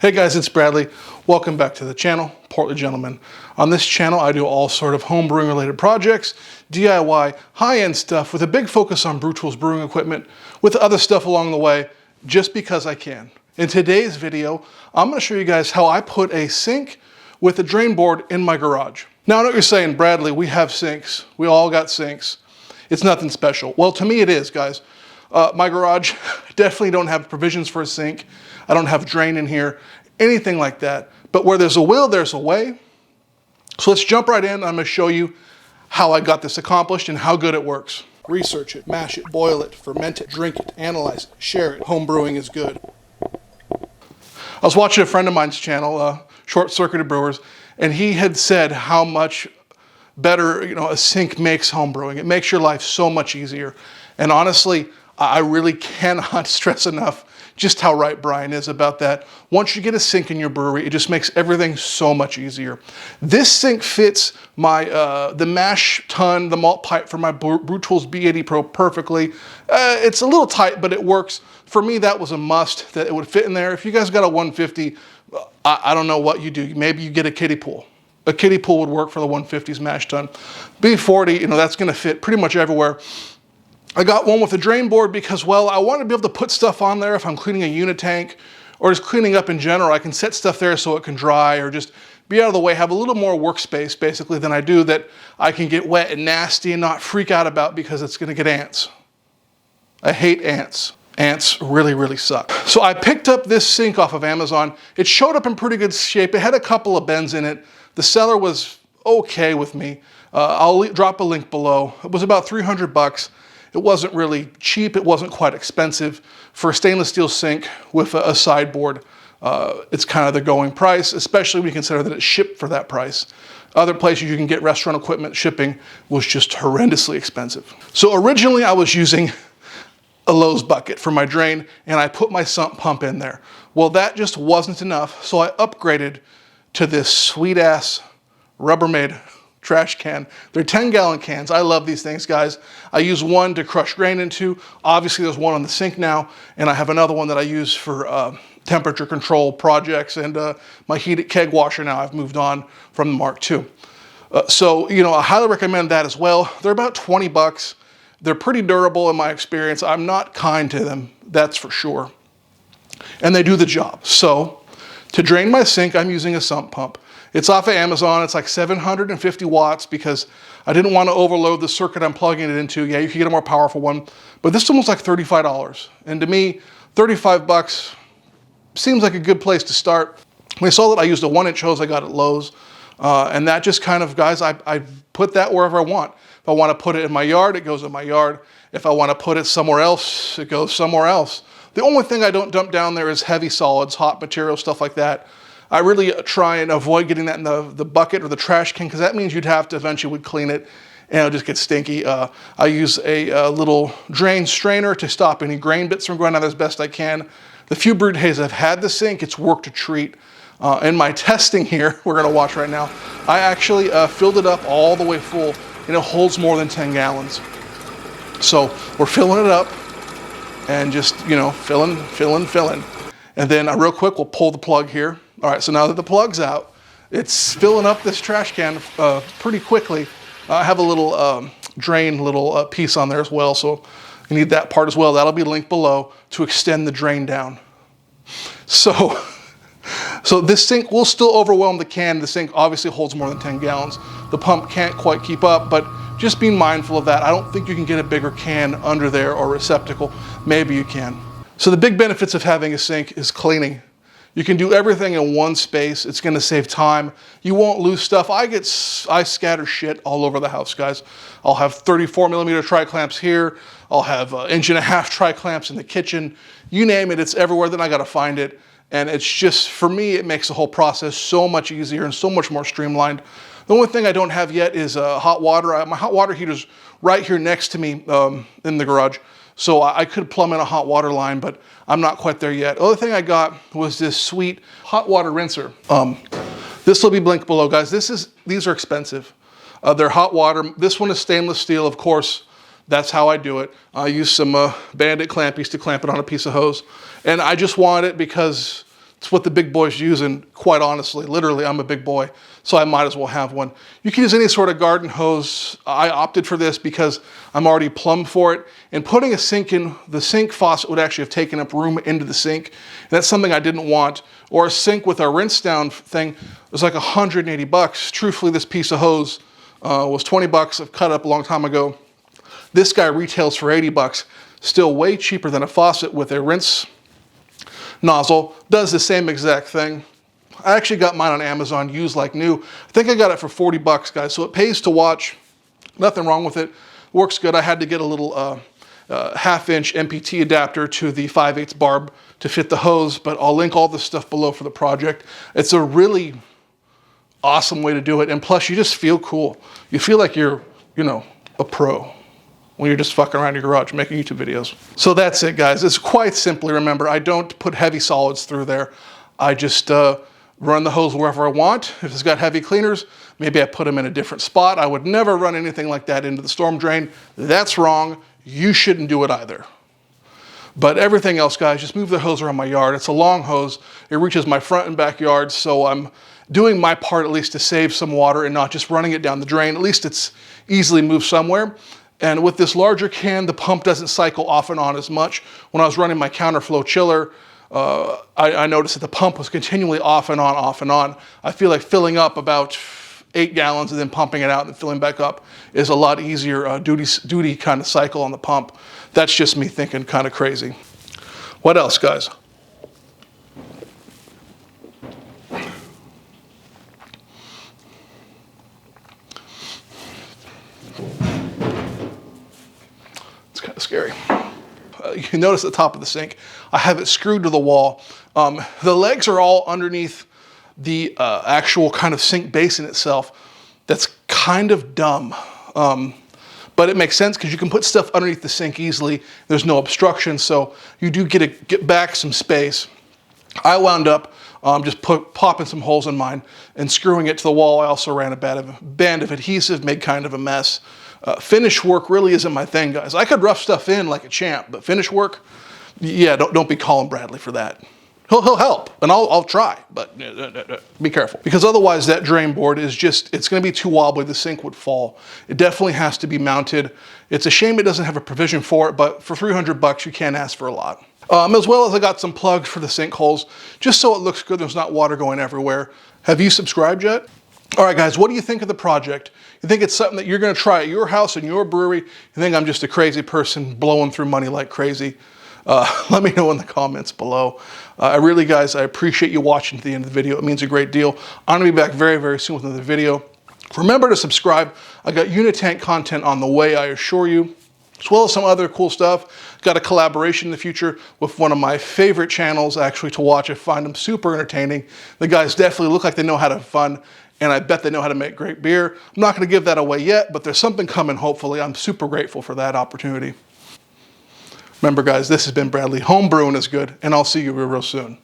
Hey guys, it's Bradley. Welcome back to the channel, Portly Gentleman. On this channel, I do all sort of home brewing related projects, DIY, high-end stuff with a big focus on Brewtools brewing equipment with other stuff along the way, just because I can. In today's video, I'm gonna show you guys how I put a sink with a drain board in my garage. Now I know what you're saying, Bradley, we have sinks. We all got sinks. It's nothing special. Well, to me it is, guys. My garage, definitely don't have provisions for a sink. I don't have drain in here, anything like that. But where there's a will, there's a way. So let's jump right in. I'm gonna show you how I got this accomplished and how good it works. Research it, mash it, boil it, ferment it, drink it, analyze it, share it. Home brewing is good. I was watching a friend of mine's channel, Short Circuited Brewers, and he had said how much better, a sink makes home brewing. It makes your life so much easier. And honestly, I really cannot stress enough just how right Brian is about that. Once you get a sink in your brewery, it just makes everything so much easier. This sink fits my the mash tun, the malt pipe for my Brewtools EZ-Pro perfectly. It's a little tight, but it works. For me, that was a must, that it would fit in there. If you guys got a 150, I don't know what you do. Maybe you get a kiddie pool. A kiddie pool would work for the 150's mash tun. B40, that's gonna fit pretty much everywhere. I got one with a drain board because, well, I want to be able to put stuff on there if I'm cleaning a unit tank or just cleaning up in general. I can set stuff there so it can dry or just be out of the way, have a little more workspace basically than I do that I can get wet and nasty and not freak out about because it's going to get ants. I hate ants. Ants really, really suck. So I picked up this sink off of Amazon. It showed up in pretty good shape. It had a couple of bends in it. The seller was okay with me. I'll drop a link below. It was about 300 bucks. It wasn't really cheap. It wasn't quite expensive. For a stainless steel sink with a sideboard, it's kind of the going price, especially when you consider that it's shipped for that price. Other places you can get restaurant equipment, shipping was just horrendously expensive. So originally I was using a Lowe's bucket for my drain and I put my sump pump in there. Well, that just wasn't enough. So I upgraded to this sweet ass Rubbermaid trash can. They're 10-gallon cans. I love these things, guys. I use one to crush grain into. Obviously, there's one on the sink now, and I have another one that I use for temperature control projects and my heated keg washer now. I've moved on from the Mark II. So, I highly recommend that as well. They're about 20 bucks. They're pretty durable in my experience. I'm not kind to them, that's for sure. And they do the job. So, to drain my sink, I'm using a sump pump. It's off of Amazon. It's like 750 watts because I didn't want to overload the circuit I'm plugging it into. Yeah, you can get a more powerful one, but this one was like $35. And to me, 35 bucks seems like a good place to start. When I saw that, I used a 1-inch hose I got at Lowe's. And that just kind of, guys, I put that wherever I want. If I want to put it in my yard, it goes in my yard. If I want to put it somewhere else, it goes somewhere else. The only thing I don't dump down there is heavy solids, hot material, stuff like that. I really try and avoid getting that in the bucket or the trash can because that means you'd have to eventually clean it and it'll just get stinky. I use a little drain strainer to stop any grain bits from going out as best I can. The few brew days I've had the sink, it's worked a treat. In my testing here, we're gonna watch right now, I actually filled it up all the way full and it holds more than 10 gallons. So we're filling it up and just, filling. And then real quick, we'll pull the plug here. All right, so now that the plug's out, it's filling up this trash can pretty quickly. I have a little drain piece on there as well, so you need that part as well. That'll be linked below to extend the drain down. So this sink will still overwhelm the can. The sink obviously holds more than 10 gallons. The pump can't quite keep up, but just being mindful of that. I don't think you can get a bigger can under there or receptacle. Maybe you can. So the big benefits of having a sink is cleaning. You can do everything in one space. It's gonna save time. You won't lose stuff. I scatter shit all over the house, guys. I'll have 34mm tri-clamps here. I'll have 1.5 inch tri-clamps in the kitchen. You name it, it's everywhere. Then I gotta find it. And it's just, for me, it makes the whole process so much easier and so much more streamlined. The only thing I don't have yet is hot water. My hot water heater's right here next to me in the garage. So I could plumb in a hot water line, but I'm not quite there yet. The other thing I got was this sweet hot water rinser. This will be linked below, guys. These are expensive. They're hot water. This one is stainless steel, of course. That's how I do it. I use some Bandit clampies to clamp it on a piece of hose. And I just want it because It's what the big boys use, and quite honestly, literally, I'm a big boy, so I might as well have one. You can use any sort of garden hose. I opted for this because I'm already plumbed for it, and putting a sink in, the sink faucet would actually have taken up room into the sink. And that's something I didn't want. Or a sink with a rinse down thing was like 180 bucks. Truthfully, this piece of hose was 20 bucks. I've cut up a long time ago. This guy retails for 80 bucks. Still way cheaper than a faucet with a rinse nozzle. Does the same exact thing. I actually got mine on Amazon, used like new. I think I got it for 40 bucks, guys. So it pays to watch. Nothing wrong with it. Works good. I had to get a little half-inch MPT adapter to the 5/8 barb to fit the hose, but I'll link all this stuff below for the project. It's a really awesome way to do it, and plus you just feel cool. You feel like you're, you know, a pro when you're just fucking around your garage making YouTube videos. So that's it, guys. It's quite simply, remember, I don't put heavy solids through there. I just run the hose wherever I want. If it's got heavy cleaners, maybe I put them in a different spot. I would never run anything like that into the storm drain. That's wrong. You shouldn't do it either. But everything else, guys, just move the hose around my yard. It's a long hose. It reaches my front and backyard, so I'm doing my part at least to save some water and not just running it down the drain. At least it's easily moved somewhere. And with this larger can, the pump doesn't cycle off and on as much. When I was running my counterflow chiller, I noticed that the pump was continually off and on, off and on. I feel like filling up about 8 gallons and then pumping it out and filling back up is a lot easier duty kind of cycle on the pump. That's just me thinking kind of crazy. What else, guys? It's kind of scary. You can notice at the top of the sink, I have it screwed to the wall. The legs are all underneath the actual kind of sink basin itself. That's kind of dumb. But it makes sense because you can put stuff underneath the sink easily. There's no obstruction, so you do get back some space. I wound up just popping some holes in mine and screwing it to the wall. I also ran a band of adhesive, made kind of a mess. Finish work really isn't my thing, guys. I could rough stuff in like a champ, but finish work, yeah, don't be calling Bradley for that. He'll help, and I'll try, but be careful. Because otherwise that drain board is just, it's gonna be too wobbly, the sink would fall. It definitely has to be mounted. It's a shame it doesn't have a provision for it, but for 300 bucks, you can't ask for a lot. As well as I got some plugs for the sink holes, just so it looks good, there's not water going everywhere. Have you subscribed yet? All right, guys, what do you think of the project? You think it's something that you're gonna try at your house, in your brewery? You think I'm just a crazy person blowing through money like crazy? Let me know in the comments below. I really, guys, I appreciate you watching to the end of the video. It means a great deal. I'm gonna be back very, very soon with another video. Remember to subscribe. I got Unitank content on the way, I assure you, as well as some other cool stuff. Got a collaboration in the future with one of my favorite channels actually to watch. I find them super entertaining. The guys definitely look like they know how to have fun, and I bet they know how to make great beer. I'm not gonna give that away yet, but there's something coming, hopefully. I'm super grateful for that opportunity. Remember, guys, this has been Bradley. Home brewing is good, and I'll see you real soon.